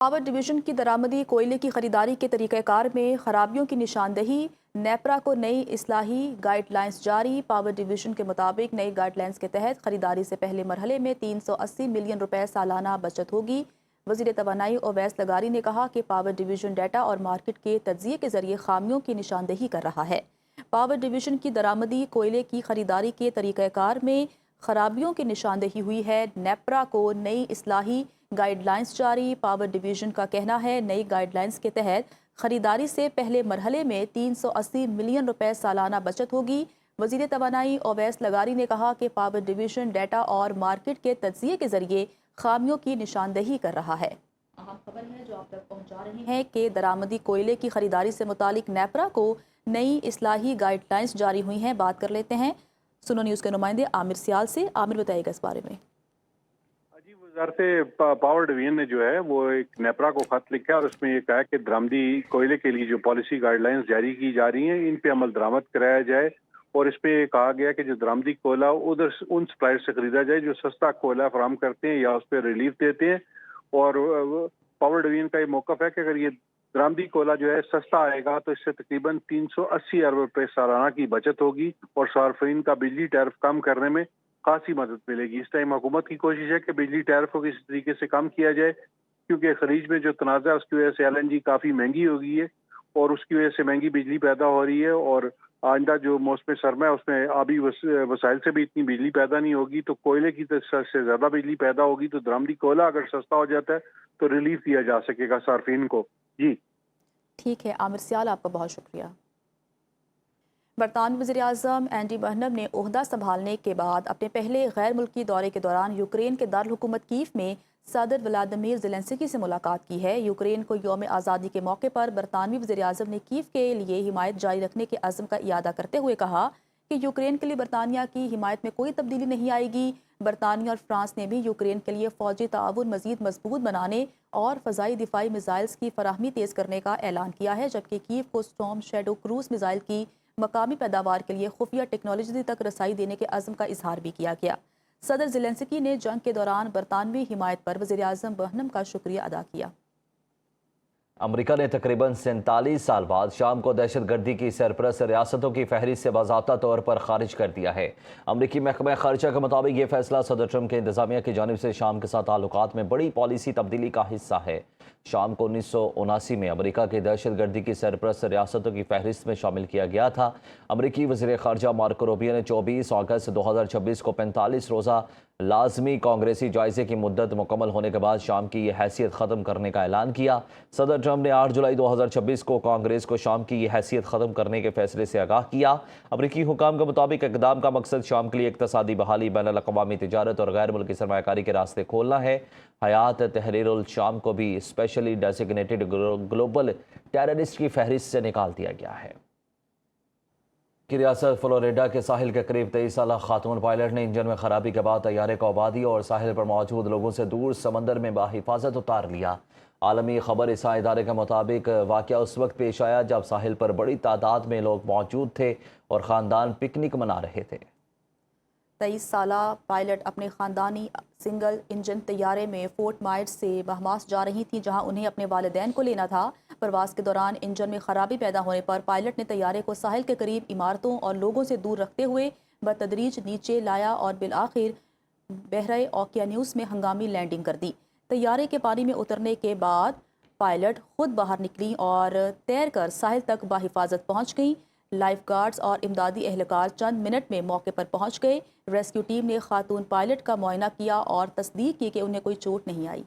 Power division की दरामदी कोयले की खरीदारी के तरीक़ाकार में खराबियों की निशानदही, नेपरा को नई इस्लाही गाइडलाइंस जारी। पावर डिवीजन के मुताबिक नई गाइडलाइंस के तहत खरीदारी से पहले मरहले में 380 मिलियन रुपए सालाना बचत होगी। वज़ीर तवानाई ओवैस लगारी ने कहा कि पावर डिवीजन डाटा और मार्केट के तज्ज़िये के ज़रिए खामियों की निशानदही कर रहा है। पावर डिवीजन की दरामदी कोयले की खरीदारी के तरीक़ाकार में खराबियों की निशानदही हुई है। नेपरा को नई इस्लाही गाइडलाइंस जारी। पावर डिवीजन का कहना है नई गाइडलाइंस के तहत खरीदारी से पहले मरहले में 380 मिलियन रुपए सालाना बचत होगी। वज़ीर तवानाई ओवैस लगारी ने कहा कि पावर डिवीजन डाटा और मार्केट के तज्ज़िये के ज़रिए खामियों की निशानदही कर रहा है। अहम खबर है जो आप तक पहुंचा रहे हैं कि दरामदी कोयले की खरीदारी से मुतालिक नेपरा को नई इस्लाही गाइडलाइंस जारी हुई हैं। बात कर लेते हैं सुनो न्यूज़ के नुमाइंदे आमिर सियाल से। आमिर, बताइएगा इस बारे में। जी, वजारत पावर डिवीजन ने जो है वो एक नेपरा को खत लिखा है और उसमें ये कहा है कि दरामदी कोयले के लिए जो पॉलिसी गाइडलाइंस जारी की जा रही हैं इन पे अमल दरामद कराया जाए। और इस पे कहा गया कि जो दरामदी कोयला उधर उन सप्लायर से खरीदा जाए जो सस्ता कोयला फराम करते हैं या उस पर रिलीफ देते हैं। और पावर डिवीजन का ये मौकफ है कि अगर ये दरामदी कोयला जो है सस्ता आएगा तो इससे तकरीबन 380 अरब रुपए सालाना की बचत होगी और सार्फिन का बिजली टैरिफ कम करने में खासी मदद मिलेगी। इस टाइम हुकूमत की कोशिश है कि बिजली टैरिफ को किसी तरीके से कम किया जाए, क्योंकि खरीज में जो तनाज़ा है उसकी वजह से LNG काफ़ी महंगी हो गई है और उसकी वजह से महंगी बिजली पैदा हो रही है। और आइंदा जो मौसम सरमा है उसमें आबी वसाइल से भी इतनी बिजली पैदा नहीं होगी, तो कोयले की से ज़्यादा बिजली पैदा होगी। तो दरामदी कोयला अगर सस्ता हो जाता है तो रिलीफ दिया जा सकेगा सार्फिन को। जी ठीक है आमिर सियाल, आपका बहुत शुक्रिया। बरतानवी वज़ीर-ए-आज़म एंडी बर्नम ने ओहदा संभालने के बाद अपने पहले गैर मुल्की दौरे के दौरान यूक्रेन के दारुल हुकूमत कीव में सदर व्लादिमीर ज़ेलेंस्की से मुलाकात की है। यूक्रेन को यौम आज़ादी के मौके पर बरतानवी वज़ीर-ए-आज़म ने कीव के लिए हिमायत जारी रखने के अज़्म का इयादा करते हुए कहा कि यूक्रेन के लिए बरतानिया की हिमायत में कोई तब्दीली नहीं आएगी। बरतानिया और फ्रांस ने भी यूक्रेन के लिए फ़ौजी ताउन मज़ीद मजबूत बनाने और फ़ज़ाई दिफाई मिज़ाइल्स की फराहमी तेज़ करने का ऐलान किया है, जबकि कीव को स्टॉर्म शैडो क्रूज़ मिज़ाइल की मकामी पैदावार के लिए खुफिया टेक्नोलॉजी तक रसाई देने के अज़्म का इजहार भी किया गया। सदर ज़ेलेंस्की ने जंग के दौरान बरतानवी हिमायत पर वज़ीर-ए-आज़म बर्नम का शुक्रिया अदा किया। अमरीका ने तकरीबन 47 साल बाद शाम को दहशतगर्दी की सरपरस्त रियासतों की फहरिस्त से बाज़ाब्ता तौर पर खारिज कर दिया है। अमरीकी महकमा ख़ारिजा के मुताबिक ये फैसला सदर ट्रम्प के इंतज़ामिया की जानिब से शाम के साथ ताल्लुकात में बड़ी पॉलिसी तब्दीली का हिस्सा है। शाम को 1979 में अमरीका की दहशतगर्दी की सरपरस्त रियासतों की फहरिस्त में शामिल किया गया था। अमरीकी वज़ीर ख़ारिजा मार्को रूबियो ने 24 अगस्त 2026 को 45 रोज़ा लाजमी कांग्रेसी जायजे की मुद्दत मुकम्मल होने के बाद शाम की ये हैसियत ख़त्म करने का ऐलान किया। सदर ट्रम्प ने 8 जुलाई 2026 को कांग्रेस को शाम की ये हैसियत ख़त्म करने के फैसले से आगाह किया। अमरीकी हुकाम के मुताबिक इक़दाम का मकसद शाम के लिए इक़्तिसादी बहाली, बैनुल-अक़वामी तिजारत और गैर मुल्की सरमायाकारी के रास्ते खोलना है। हयात तहरीरुल शाम को भी स्पेशली डेजिग्नेटेड ग्लोबल टेररिस्ट की फहरिस्त से निकाल दिया गया है। की रियासत फ्लोरिडा के साहिल के करीब 23 साल खातून पायलट ने इंजन में खराबी के बाद तैयारे को आबादी और साहिल पर मौजूद लोगों से दूर समंदर में बाहिफाजत उतार लिया। आलमी खबर इसा इदारे के मुताबिक वाक़या उस वक्त पेश आया जब साहिल पर बड़ी तादाद में लोग मौजूद थे और ख़ानदान पिकनिक मना रहे थे। 23 साला पायलट अपने ख़ानदानी सिंगल इंजन तैयारे में फोर्ट मायर्स से बहमास जा रही थी, जहां उन्हें अपने वालिदैन को लेना था। प्रवास के दौरान इंजन में खराबी पैदा होने पर पायलट ने तैयारे को साहिल के करीब इमारतों और लोगों से दूर रखते हुए बतदरीज नीचे लाया और बिलआखिर बहरे ओकियानूस में हंगामी लैंडिंग कर दी। तैयारे के पानी में उतरने के बाद पायलट खुद बाहर निकली और तैरकर साहिल तक बाहिफाजत पहुंच गई। लाइफ गार्ड्स और इमदादी एहलकार चंद मिनट में मौके पर पहुंच गए। रेस्क्यू टीम ने खातून पायलट का मुआयना किया और तस्दीक की कि उन्हें कोई चोट नहीं आई।